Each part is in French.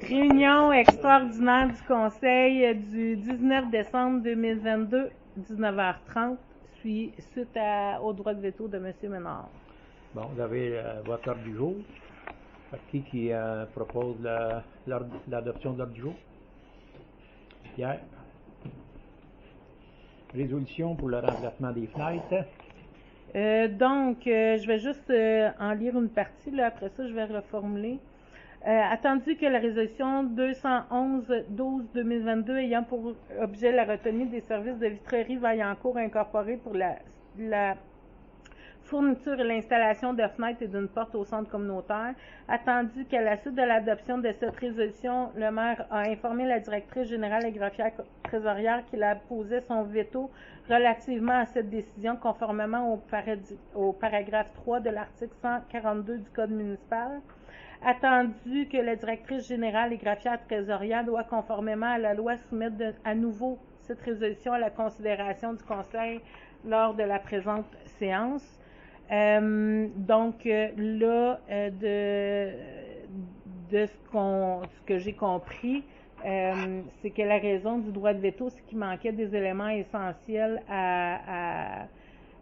Réunion extraordinaire du Conseil du 19 décembre 2022, 19h30, suite au droit de veto de M. Ménard. Bon, vous avez votre ordre du jour. Qui propose l'adoption de l'ordre du jour? Pierre. Résolution pour le remplacement des fenêtres. Je vais juste en lire une partie, là, après ça je vais reformuler. Attendu que la résolution 211-12-2022 ayant pour objet la retenue des services de vitrerie Vaillancourt incorporée pour la fourniture et l'installation de fenêtres et d'une porte au centre communautaire, attendu qu'à la suite de l'adoption de cette résolution, le maire a informé la directrice générale et greffière trésorière qu'il a posé son veto relativement à cette décision conformément au paragraphe 3 de l'article 142 du Code municipal. Attendu que la directrice générale et greffière trésorière doit, conformément à la loi, soumettre à nouveau cette résolution à la considération du Conseil lors de la présente séance. De ce que j'ai compris, c'est que la raison du droit de veto, c'est qu'il manquait des éléments essentiels à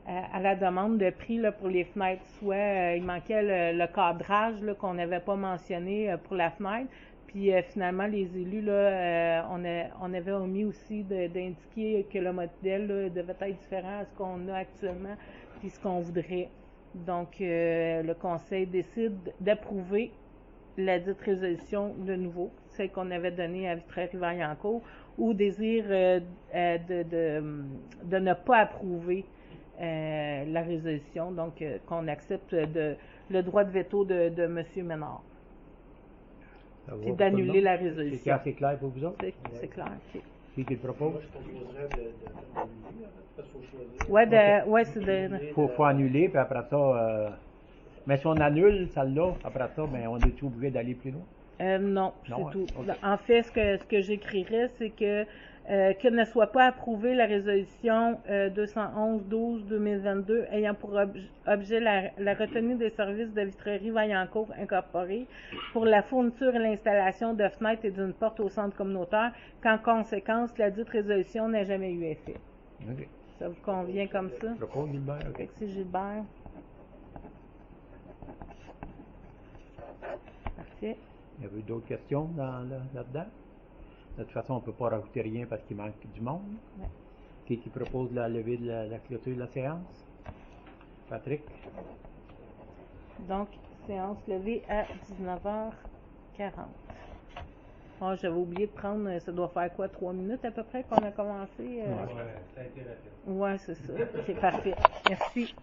la demande de prix là, pour les fenêtres. Soit il manquait le cadrage là, qu'on n'avait pas mentionné pour la fenêtre. Puis finalement, les élus, là, on avait omis aussi d'indiquer que le modèle là, devait être différent à ce qu'on a actuellement puis ce qu'on voudrait. Donc, le Conseil décide d'approuver la dite résolution de nouveau, celle qu'on avait donnée à Vitrerie-Vaillancourt, ou désire de ne pas approuver la résolution, donc qu'on accepte le droit de veto de M. Ménard. Puis d'annuler la résolution. C'est assez clair pour vous autres? C'est clair. Okay. Qui le propose? Moi, je proposerais d'annuler, parce qu'il faut choisir. C'est de... Faut annuler, puis après ça... mais si on annule celle-là, après ça, ben, on est obligé d'aller plus loin? Non, c'est hein? tout. Okay. En fait, ce que j'écrirais, c'est que ne soit pas approuvée la résolution 211-12-2022 ayant pour objet la retenue des services de vitrerie Vaillancourt incorporée pour la fourniture et l'installation de fenêtres et d'une porte au centre communautaire, qu'en conséquence, la dite résolution n'a jamais eu effet. Okay. Ça vous convient comme ça? Propose Gilbert, OK. Fait que c'est Gilbert. Parfait. Il y avait d'autres questions là-dedans? De toute façon, on ne peut pas rajouter rien parce qu'il manque du monde. Ouais. Qui propose la levée de la clôture de la séance? Patrick? Donc, séance levée à 19h40. Oh, j'avais oublié de prendre, ça doit faire quoi, 3 minutes à peu près qu'on a commencé? Ça a été rapide. Ouais, c'est ça. C'est parfait. Merci.